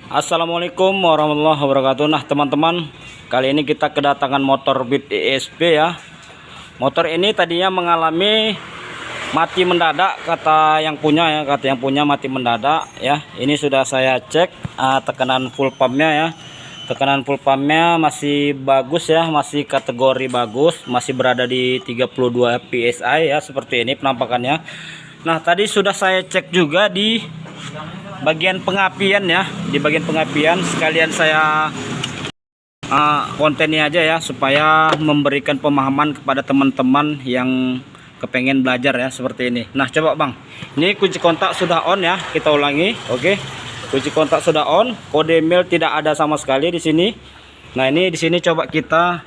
Assalamualaikum warahmatullahi wabarakatuh. Nah teman-teman, kali ini kita kedatangan motor Beat ESP ya. Motor ini tadinya mengalami mati mendadak, kata yang punya mati mendadak ya. Ini sudah saya cek tekanan full pumpnya ya. Tekanan full pumpnya masih bagus ya, masih kategori bagus, masih berada di 32 PSI ya, seperti ini penampakannya. Nah tadi sudah saya cek juga di bagian pengapian ya, di bagian pengapian sekalian saya kontennya aja ya, supaya memberikan pemahaman kepada teman-teman yang kepengen belajar ya, seperti ini. Nah coba bang, ini kunci kontak sudah on ya, kita ulangi. Oke, kunci kontak sudah on, kode mil tidak ada sama sekali di sini. Nah ini di sini coba kita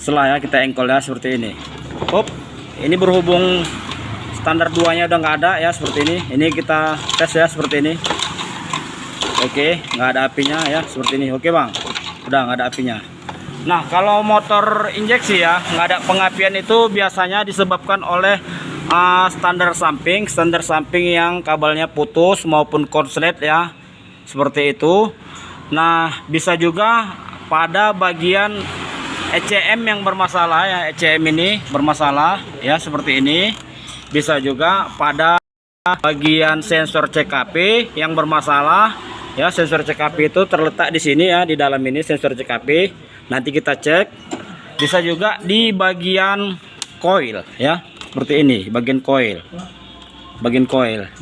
selah ya, kita engkol ya, seperti ini. Hop, ini berhubung standar 2 nya udah nggak ada ya, seperti ini. Ini kita tes ya, seperti ini. Oke, nggak ada apinya ya, seperti ini. Oke bang, udah nggak ada apinya. Nah kalau motor injeksi ya nggak ada pengapian, itu biasanya disebabkan oleh standar samping yang kabelnya putus maupun konslet ya, seperti itu. Nah bisa juga pada bagian ECM yang bermasalah ya, ECM ini bermasalah ya, seperti ini. Bisa juga pada bagian sensor CKP yang bermasalah ya. Sensor CKP itu terletak di sini ya, di dalam ini sensor CKP. Nanti kita cek. Bisa juga di bagian coil ya, seperti ini, bagian coil.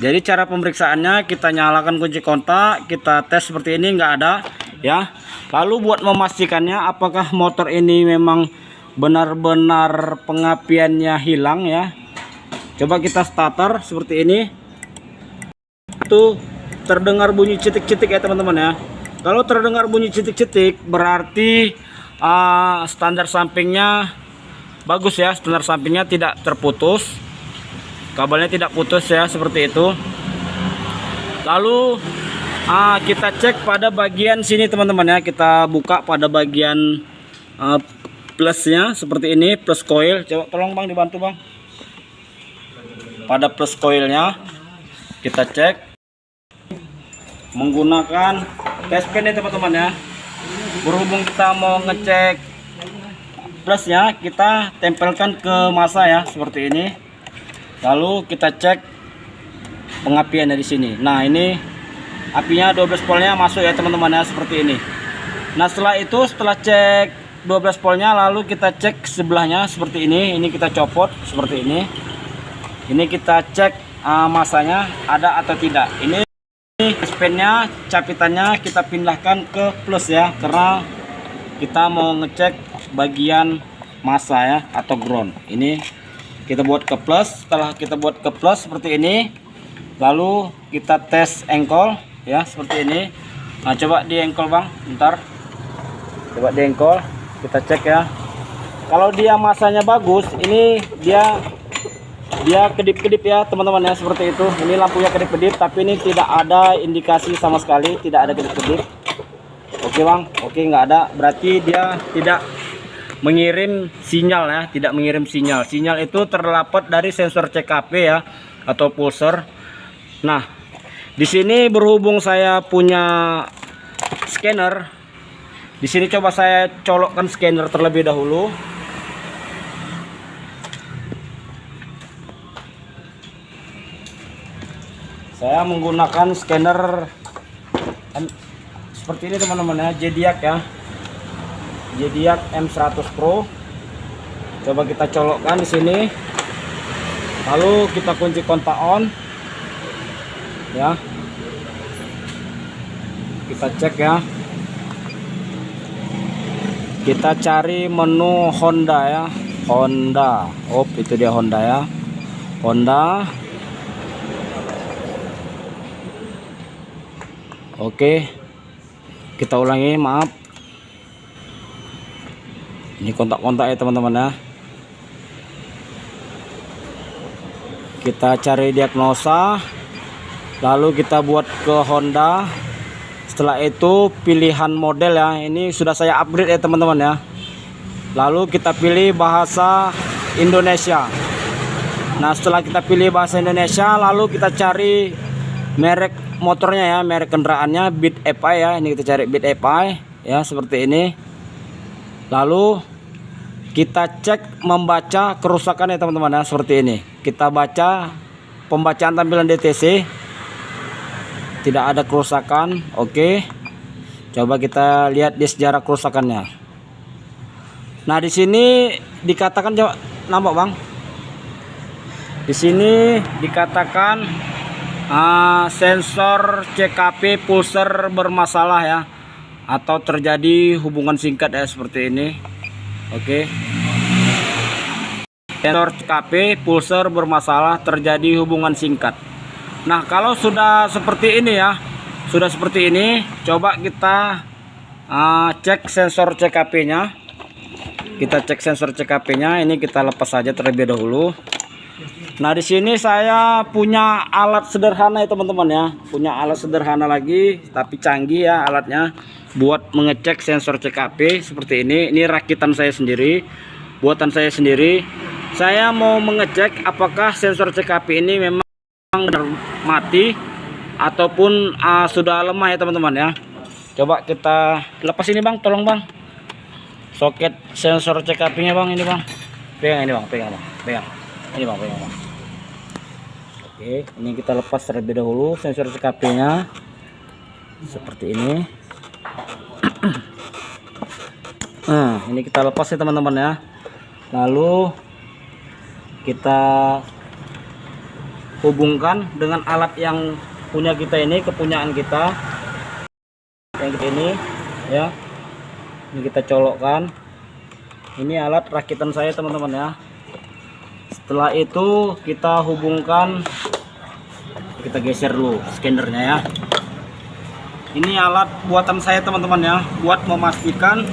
Jadi cara pemeriksaannya, kita nyalakan kunci kontak, kita tes seperti ini, nggak ada ya. Lalu buat memastikannya apakah motor ini memang benar-benar pengapiannya hilang ya, coba kita starter seperti ini. Tuh terdengar bunyi cetik-cetik ya teman-teman ya. Kalau terdengar bunyi cetik-cetik berarti standar sampingnya bagus ya, standar sampingnya tidak terputus, kabelnya tidak putus ya, seperti itu. Lalu kita cek pada bagian sini teman-teman ya, kita buka pada bagian plusnya seperti ini, plus coil. Coba tolong bang, dibantu bang. Pada plus coilnya kita cek menggunakan test pen ya teman-teman ya. Berhubung kita mau ngecek plusnya, kita tempelkan ke masa ya, seperti ini. Lalu kita cek pengapiannya di sini. Nah ini apinya 12 voltnya masuk ya teman-teman ya, seperti ini. Nah setelah itu, setelah cek 12 voltnya, lalu kita cek sebelahnya seperti ini. Ini kita copot seperti ini. Ini kita cek masanya ada atau tidak. Ini spennya, capitannya kita pindahkan ke plus ya, karena kita mau ngecek bagian masa ya, atau ground. Ini kita buat ke plus. Setelah kita buat ke plus seperti ini, lalu kita tes engkol ya, seperti ini. Nah coba di engkol bang, bentar. Coba di engkol, kita cek ya. Kalau dia masanya bagus, ini dia kedip-kedip ya teman-teman ya, seperti itu. Ini lampunya kedip-kedip, tapi ini tidak ada indikasi sama sekali, tidak ada kedip-kedip. Oke bang, oke, nggak ada, berarti dia tidak mengirim sinyal ya, tidak mengirim sinyal. Sinyal itu terdapat dari sensor CKP ya, atau pulser. Nah di sini berhubung saya punya scanner, di sini coba saya colokkan scanner terlebih dahulu. Saya menggunakan scanner seperti ini teman-teman ya, Zodiac ya, Zodiac M100 Pro. Coba kita colokkan di sini, lalu kita kunci kontak on ya. Kita cek ya, kita cari menu Honda ya, Honda. Oh itu dia Honda ya, Honda. Oke, kita ulangi, maaf. Ini kontak-kontak ya teman-teman ya. Kita cari diagnosa, lalu kita buat ke Honda. Setelah itu pilihan model ya, ini sudah saya upgrade ya teman-teman ya. Lalu kita pilih bahasa Indonesia. Nah setelah kita pilih bahasa Indonesia, lalu kita cari merek motornya ya, merek kendaraannya Beat FI ya. Ini kita cari Beat FI ya, seperti ini. Lalu kita cek membaca kerusakan ya teman-teman ya, seperti ini. Kita baca pembacaan tampilan DTC, tidak ada kerusakan. Oke, coba kita lihat di sejarah kerusakannya. Nah, di sini dikatakan, coba nampak bang, di sini dikatakan sensor CKP pulser bermasalah ya, atau terjadi hubungan singkat ya, seperti ini. Oke, sensor CKP pulser bermasalah, terjadi hubungan singkat. Nah, kalau sudah seperti ini ya, sudah seperti ini, coba kita cek sensor CKP nya. Kita cek sensor CKP nya, ini kita lepas saja terlebih dahulu. Nah, di sini saya punya alat sederhana ya teman-teman ya, punya alat sederhana lagi tapi canggih ya alatnya, buat mengecek sensor CKP seperti ini. Ini rakitan saya sendiri, buatan saya sendiri. Saya mau mengecek apakah sensor CKP ini memang benar mati ataupun sudah lemah ya teman-teman ya. Coba kita lepas ini bang, tolong bang, soket sensor CKP nya bang, ini bang, pegang ini bang, pegang bang, pegang ini bang, pegang bang. Oke, ini kita lepas terlebih dahulu sensor CKP nya seperti ini. Nah, ini kita lepas ya teman-teman ya. Lalu kita hubungkan dengan alat yang punya kita ini, kepunyaan kita yang ini ya. Ini kita colokkan. Ini alat rakitan saya teman-teman ya. Setelah itu kita hubungkan, kita geser dulu scannernya ya. Ini alat buatan saya teman-teman ya, buat memastikan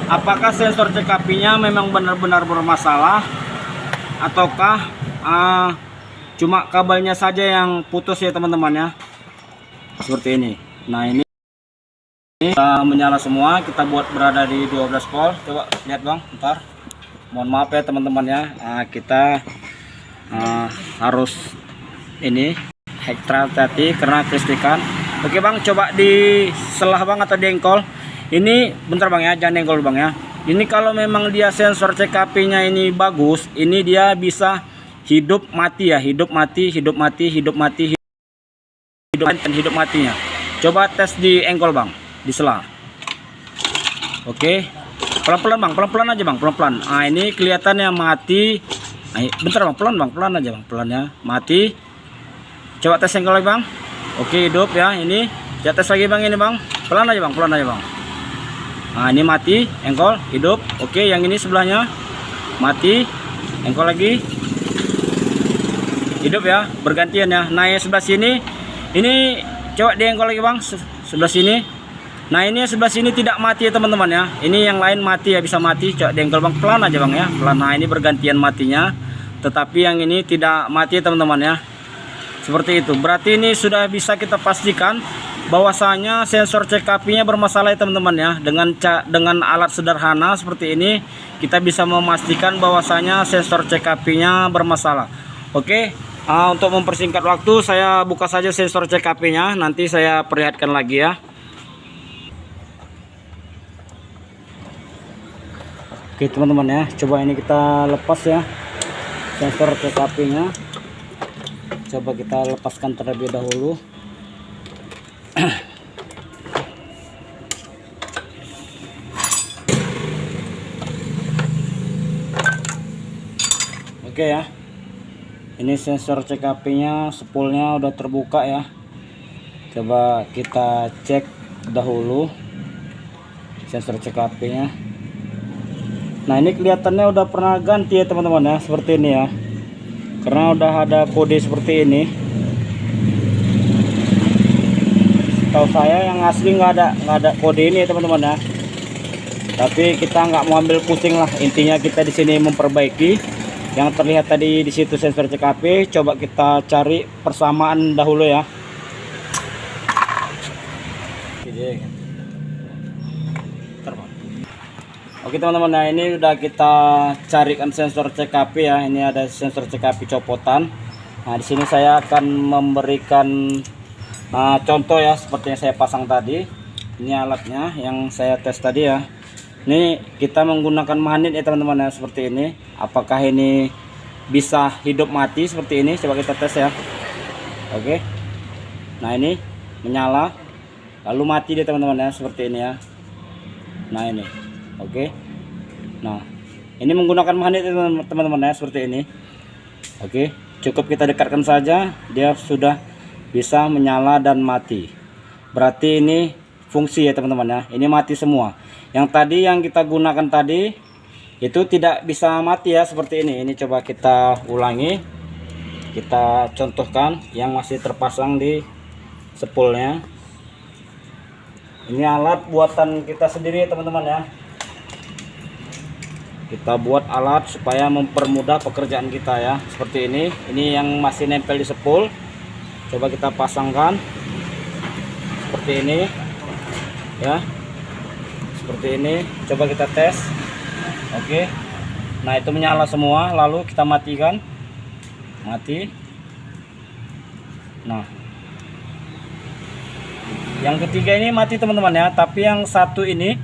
apakah sensor CKP nya memang benar-benar bermasalah ataukah cuma kabelnya saja yang putus ya teman-teman ya, seperti ini. Nah, ini menyala semua, kita buat berada di 12 volt. Coba lihat bang, ntar mohon maaf ya teman-teman ya, kita harus ini ekstra hati karena kelistrikan. Oke bang, coba di selah bang atau di engkol ini, bentar bang ya, jangan engkol bang ya. Ini kalau memang dia sensor CKP nya ini bagus, ini dia bisa hidup mati ya, hidup mati, hidup mati, hidup mati, hidup matinya. Coba tes di engkol bang, di selah. Oke, pelan-pelan bang, pelan-pelan aja bang, pelan-pelan. Nah, ini kelihatannya mati. Nah, bentar bang, pelan bang, pelan aja bang, pelannya mati. Coba tes engkol lagi bang. Oke, hidup ya. Ini saya tes lagi bang, ini bang, pelan aja bang, pelan aja bang. Nah, ini mati, engkol, hidup. Oke, yang ini sebelahnya mati, engkol lagi, hidup ya, bergantian ya. Nah, yang sebelah sini ini coba di engkol lagi bang, sebelah sini. Nah, ini sebelah sini tidak mati ya teman-teman ya. Ini yang lain mati ya, bisa mati. Coba di engkol bang, pelan aja bang ya, pelan. Nah, ini bergantian matinya, tetapi yang ini tidak mati teman-teman ya. Seperti itu. Berarti ini sudah bisa kita pastikan bahwasanya sensor CKP nya bermasalah ya teman-teman ya. Dengan alat sederhana seperti ini kita bisa memastikan bahwasanya sensor CKP nya bermasalah. Oke, untuk mempersingkat waktu saya buka saja sensor CKP nya, nanti saya perlihatkan lagi ya. Oke teman-teman ya, coba ini kita lepas ya sensor CKP nya. Coba kita lepaskan terlebih dahulu. Oke ya, ini sensor CKP nya spoolnya udah terbuka ya. Coba kita cek dahulu sensor CKP nya. Nah, ini kelihatannya udah pernah ganti ya teman-teman ya, seperti ini ya, karena udah ada kode seperti ini. Tahu saya yang asli nggak ada kode ini ya teman-teman ya. Tapi kita nggak mau ambil pusing lah, intinya kita di sini memperbaiki. Yang terlihat tadi di situ sensor CKP, coba kita cari persamaan dahulu ya. Oke teman-teman, nah ini udah kita carikan sensor CKP ya. Ini ada sensor CKP copotan. Nah, di sini saya akan memberikan contoh ya, seperti yang saya pasang tadi. Ini alatnya yang saya tes tadi ya. Ini kita menggunakan magnet ya teman-teman ya, seperti ini. Apakah ini bisa hidup mati seperti ini? Coba kita tes ya. Oke. Nah, ini menyala lalu mati dia teman-teman ya, seperti ini ya. Nah, ini. Oke. Nah, ini menggunakan magnet teman-teman ya, seperti ini. Oke, cukup kita dekatkan saja, dia sudah bisa menyala dan mati. Berarti ini fungsi ya teman-teman ya. Ini mati semua. Yang tadi yang kita gunakan tadi itu tidak bisa mati ya, seperti ini. Ini coba kita ulangi. Kita contohkan yang masih terpasang di spoolnya. Ini alat buatan kita sendiri ya teman-teman ya. Kita buat alat supaya mempermudah pekerjaan kita ya, seperti ini. Ini yang masih nempel di spool. Coba kita pasangkan seperti ini ya, seperti ini. Coba kita tes. Oke. Nah, itu menyala semua, lalu kita matikan. Mati. Nah, yang ketiga ini mati teman-teman ya, tapi yang satu ini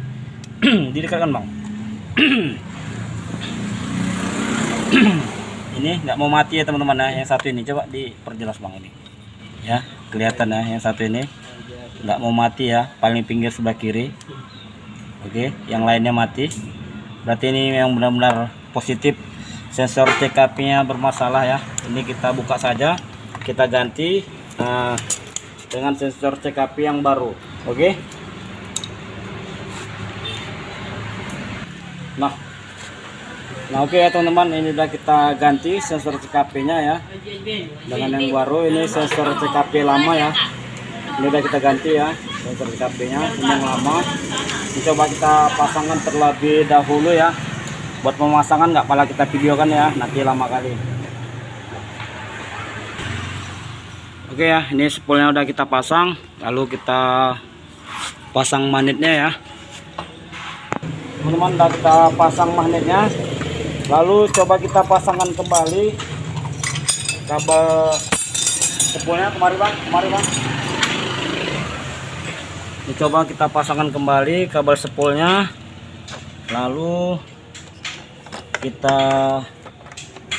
didekatkan bang. Ini nggak mau mati ya teman-teman ya. Yang satu ini coba diperjelas bang, ini ya, kelihatan ya. Yang satu ini nggak mau mati ya, paling pinggir sebelah kiri. Oke, yang lainnya mati. Berarti ini yang benar-benar positif, sensor TKP nya bermasalah ya. Ini kita buka saja, kita ganti dengan sensor TKP yang baru. Oke. Nah, oke ya teman-teman, ini udah kita ganti sensor CKP nya ya dengan yang baru. Ini sensor CKP lama ya, ini udah kita ganti ya sensor CKP nya. Ini yang lama. Ini coba kita pasangkan terlebih dahulu ya. Buat pemasangan nggak pala kita videokan ya, nanti lama kali. Oke ya, ini spoolnya udah kita pasang, lalu kita pasang magnetnya ya teman-teman. Udah kita pasang magnetnya, lalu coba kita pasangkan kembali kabel spoolnya. Kemari bang, kemari bang. Ini coba kita pasangkan kembali kabel spoolnya, lalu kita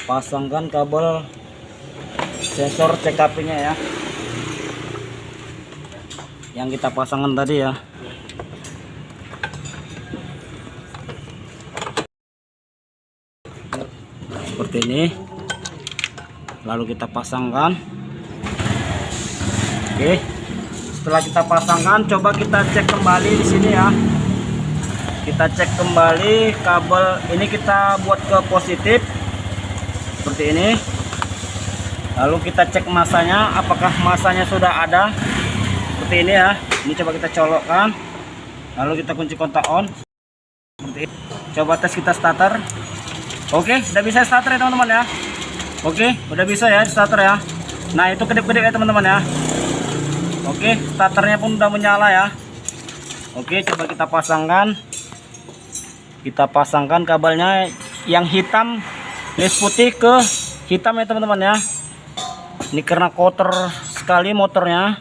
pasangkan kabel sensor CKP nya ya, yang kita pasangkan tadi ya. Seperti ini, lalu kita pasangkan. Oke, setelah kita pasangkan, coba kita cek kembali di sini ya. Kita cek kembali kabel ini, kita buat ke positif seperti ini. Lalu kita cek masanya, apakah masanya sudah ada seperti ini ya. Ini coba kita colokkan, lalu kita kunci kontak on seperti ini. Coba tes kita starter. Oke, udah bisa starter ya teman-teman ya. Oke, udah bisa ya starter ya. Nah, itu kedip-kedip ya teman-teman ya. Oke, starternya pun udah menyala ya. Oke, coba kita pasangkan. Kita pasangkan kabelnya yang hitam, list putih ke hitam ya teman-teman ya. Ini karena kotor sekali motornya.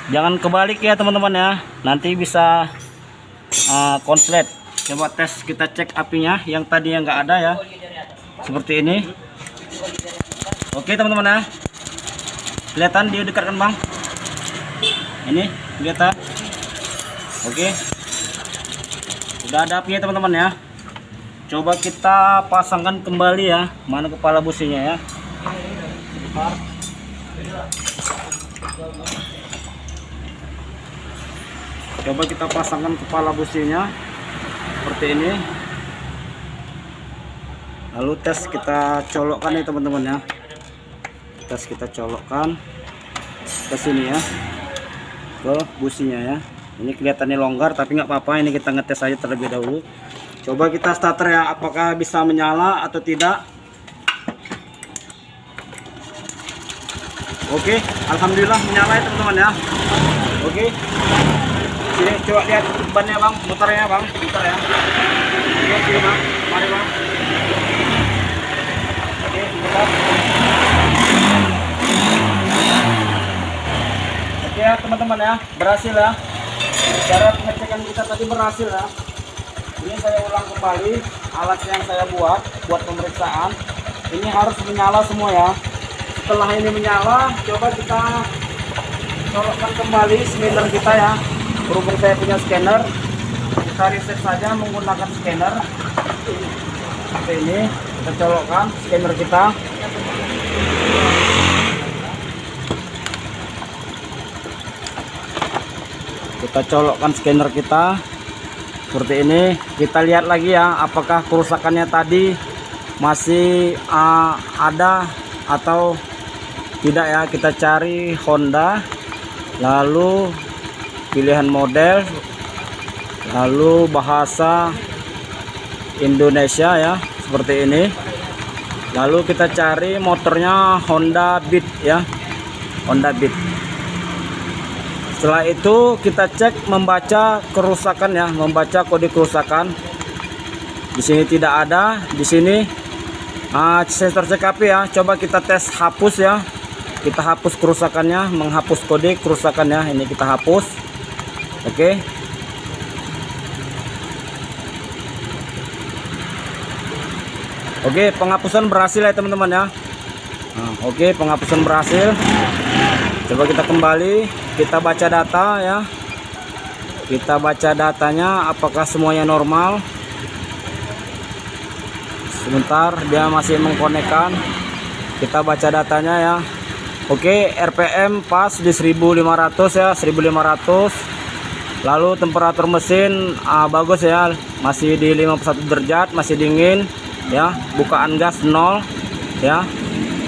Jangan kebalik ya teman-teman ya, nanti bisa konslet. Coba tes, kita cek apinya yang tadinya nggak ada ya, seperti ini. Oke teman-teman ya, kelihatan dia dekatkan bang, ini kelihatan. Oke, udah ada apinya teman-teman ya. Coba kita pasangkan kembali ya, mana kepala businya ya. Coba kita pasangkan kepala businya seperti ini, lalu tes kita colokkan ya teman-teman ya. Tes kita colokkan ke sini ya, ke businya ya. Ini kelihatannya longgar tapi nggak apa-apa, ini kita ngetes aja terlebih dahulu. Coba kita starter ya, apakah bisa menyala atau tidak. Oke, alhamdulillah menyala ya teman-teman ya. Oke, sini coba lihat bannya bang, muternya bang, muter ya. Oke, sini bang, mari bang. Oke, muter. ya teman-teman ya, berhasil ya. Cara pengecekan kita tadi berhasil ya. Ini saya ulang kembali alat yang saya buat pemeriksaan. Ini harus menyala semua ya. Setelah ini menyala, coba kita colokkan kembali scanner kita ya. Berhubung saya punya scanner, kita reset saja menggunakan scanner. Seperti ini, kita colokkan scanner kita. Kita colokkan scanner kita seperti ini. Kita lihat lagi ya, apakah kerusakannya tadi masih ada atau tidak ya. Kita cari Honda, lalu pilihan model, lalu bahasa Indonesia ya, seperti ini. Lalu kita cari motornya Honda Beat ya, Honda Beat. Setelah itu kita cek membaca kerusakan ya, membaca kode kerusakan. Di sini tidak ada, di sini sensor CKP ya. Coba kita tes hapus ya. Kita hapus kerusakannya, menghapus kode kerusakannya. Ini kita hapus. Oke. Oke, penghapusan berhasil ya teman-teman ya. Oke, penghapusan berhasil. Coba kita kembali, kita baca data ya. Kita baca datanya apakah semuanya normal. Sebentar, dia masih mengkonekkan. Kita baca datanya ya. Oke, RPM pas di 1500 ya, 1500. Lalu temperatur mesin bagus ya, masih di 51 derajat, masih dingin ya. Bukaan gas 0 ya.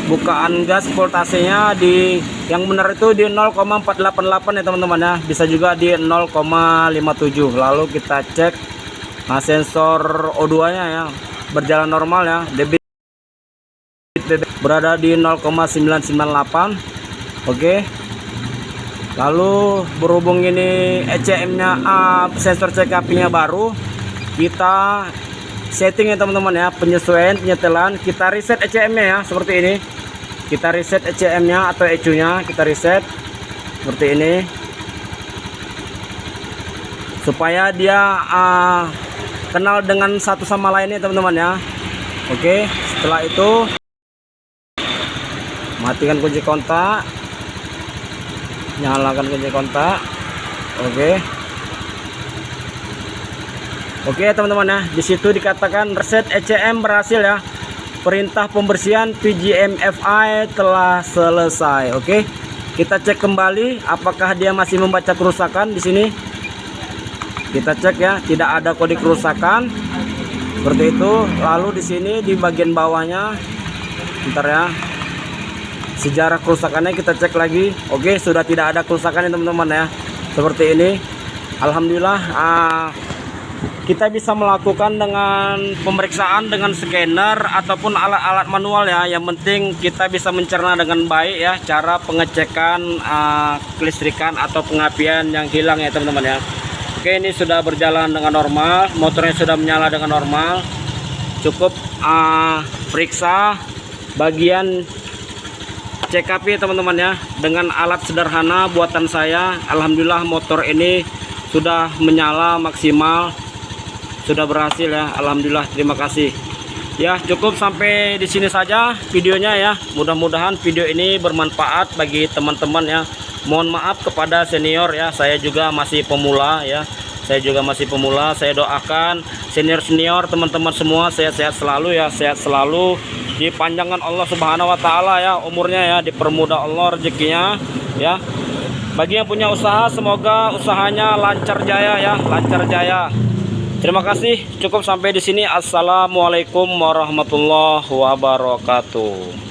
Bukaan gas voltasenya di yang benar itu di 0,488 ya teman-teman ya. Bisa juga di 0,57. Lalu kita cek sensor O2 nya ya, berjalan normal ya. Debit berada di 0,998. Oke. Lalu berhubung ini ECM nya sensor CKP nya baru, kita setting ya teman-teman ya, penyesuaian penyetelan. Kita reset ECM nya ya, seperti ini. Kita reset ECM nya atau ECU nya, kita reset seperti ini supaya dia kenal dengan satu sama lainnya teman-teman ya. Oke, setelah itu matikan kunci kontak, nyalakan kunci kontak. Oke teman-teman ya, di situ dikatakan reset ECM berhasil ya. Perintah pembersihan PGMFI telah selesai. Oke, kita cek kembali apakah dia masih membaca kerusakan di sini. Kita cek ya, tidak ada kode kerusakan seperti itu. Lalu di sini di bagian bawahnya, bentar ya, sejarah kerusakannya kita cek lagi. Oke, sudah tidak ada kerusakan ya teman-teman ya, seperti ini. Alhamdulillah kita bisa melakukan dengan pemeriksaan dengan scanner ataupun alat-alat manual ya. Yang penting kita bisa mencerna dengan baik ya cara pengecekan kelistrikan atau pengapian yang hilang ya teman-teman ya. Oke, ini sudah berjalan dengan normal, motornya sudah menyala dengan normal. Cukup periksa bagian CKP teman-teman ya, dengan alat sederhana buatan saya. Alhamdulillah motor ini sudah menyala maksimal, sudah berhasil ya. Alhamdulillah, terima kasih ya. Cukup sampai di sini saja videonya ya. Mudah-mudahan video ini bermanfaat bagi teman-teman ya. Mohon maaf kepada senior ya, saya juga masih pemula ya. Saya juga masih pemula. Saya doakan senior-senior teman-teman semua sehat-sehat selalu ya, sehat selalu, dipanjangkan Allah Subhanahu wa taala ya umurnya ya, dipermudah Allah rezekinya ya. Bagi yang punya usaha, semoga usahanya lancar jaya ya, lancar jaya. Terima kasih, cukup sampai di sini. Assalamualaikum warahmatullahi wabarakatuh.